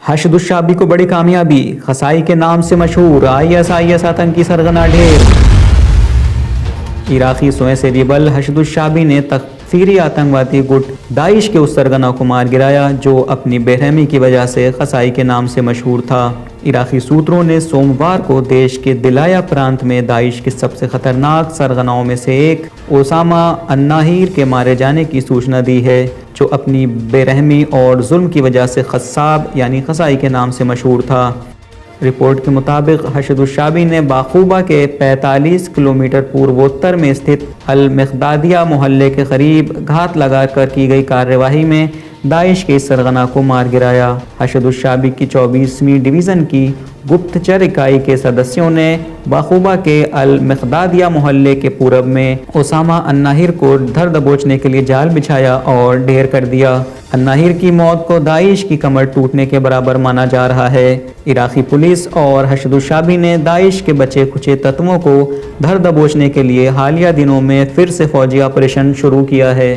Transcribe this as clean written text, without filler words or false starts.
حشد الشعبی کو بڑی کامیابی، خسائی کے نام سے مشہور IS آتنکی سرغنہ ڈھیر۔ عراقی سوئیں سے ریبل حشد الشعبی نے تکفیری آتنکوادی گٹ داعش کے اس سرغنہ کو مار گرایا جو اپنی بے رحمی کی وجہ سے خسائی کے نام سے مشہور تھا۔ عراقی سوتروں نے سوموار کو دیش کے دلایا پرانت میں داعش کے سب سے خطرناک سرغنوں میں سے ایک اسامہ الناہیر کے مارے جانے کی سوچنا دی ہے، جو اپنی بے رحمی اور ظلم کی وجہ سے خصاب یعنی خسائی کے نام سے مشہور تھا۔ رپورٹ کے مطابق حشد الشعبی نے باخوبہ کے 45 کلومیٹر پوروتر میں استھت المقدادیہ محلے کے قریب گھات لگا کر کی گئی کارروائی میں داعش کے اس سرغنہ کو مار گرایا۔ حشد الشعبی کی 24ویں ڈویژن کی گپتچر اکائی کے سدسیوں نے باخوبہ کے المقدادیہ محلے کے پورب میں اسامہ الناہیر کو دھر دبوچنے کے لیے جال بچھایا اور ڈھیر کر دیا۔ الناہیر کی موت کو داعش کی کمر ٹوٹنے کے برابر مانا جا رہا ہے۔ عراقی پولیس اور حشد الشعبی نے داعش کے بچے کچے تتووں کو دھر دبوچنے کے لیے حالیہ دنوں میں پھر سے فوجی آپریشن شروع کیا ہے۔